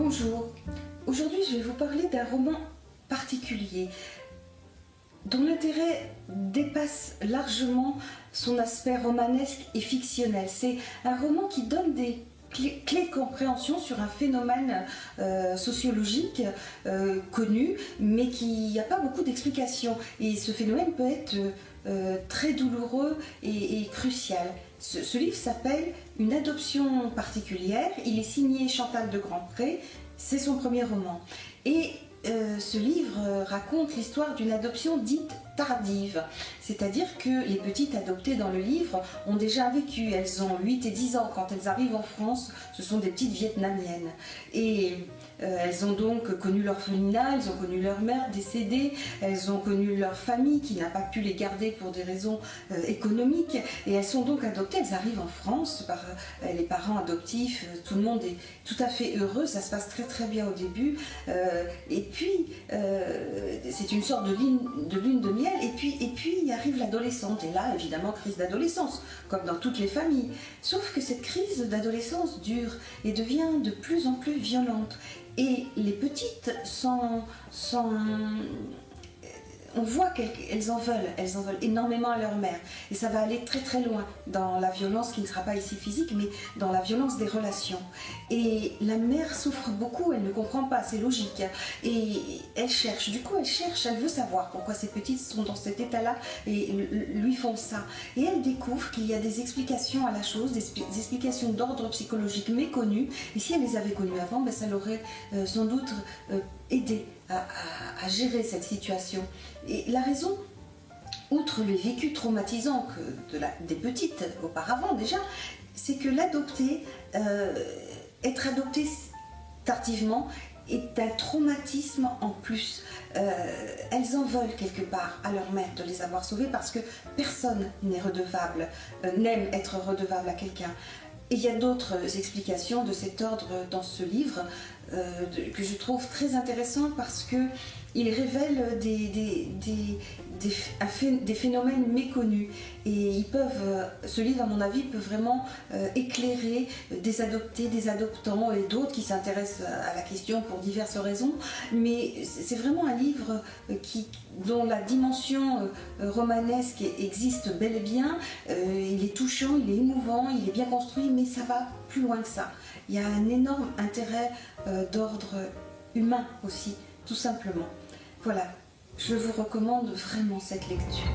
Bonjour, aujourd'hui je vais vous parler d'un roman particulier dont l'intérêt dépasse largement son aspect romanesque et fictionnel. C'est un roman qui donne des clés de compréhension sur un phénomène sociologique connu, mais qui n'a pas beaucoup d'explications. Et ce phénomène peut être très douloureux et crucial. Ce livre s'appelle « Une adoption particulière ». Il est signé Chantal de Grandpré, c'est son premier roman. Et ce livre raconte l'histoire d'une adoption dite tardive, c'est-à-dire que les petites adoptées dans le livre ont déjà vécu, elles ont 8 et 10 ans quand elles arrivent en France, ce sont des petites vietnamiennes. Et elles ont donc connu l'orphelinat, elles ont connu leur mère décédée, elles ont connu leur famille qui n'a pas pu les garder pour des raisons économiques, et elles sont donc adoptées, elles arrivent en France par les parents adoptifs, tout le monde est tout à fait heureux, ça se passe très très bien au début, et puis c'est une sorte de lune de miel, et puis arrive l'adolescente, et là évidemment crise d'adolescence, comme dans toutes les familles, sauf que cette crise d'adolescence dure et devient de plus en plus violente. Et les petites on voit qu'elles en veulent énormément à leur mère. Et ça va aller très très loin dans la violence qui ne sera pas ici physique, mais dans la violence des relations. Et la mère souffre beaucoup, elle ne comprend pas, c'est logique. Et elle cherche, elle veut savoir pourquoi ces petites sont dans cet état-là et lui font ça. Et elle découvre qu'il y a des explications à la chose, des explications d'ordre psychologique méconnues. Et si elle les avait connues avant, ben ça l'aurait sans doute aidé à gérer cette situation. Et la raison, outre le vécu traumatisant des petites auparavant déjà, c'est que être adopté tardivement est un traumatisme en plus. Elles en veulent quelque part à leur mère de les avoir sauvées parce que personne n'est redevable, n'aime être redevable à quelqu'un. Et il y a d'autres explications de cet ordre dans ce livre que je trouve très intéressant parce qu'il révèle des phénomènes méconnus. Et ce livre, à mon avis, peut vraiment éclairer des adoptés, des adoptants et d'autres qui s'intéressent à la question pour diverses raisons. Mais c'est vraiment un livre dont la dimension romanesque existe bel et bien. Il est touchant, il est émouvant, il est bien construit, mais ça va plus loin que ça. Il y a un énorme intérêt d'ordre humain aussi, tout simplement. Voilà, je vous recommande vraiment cette lecture.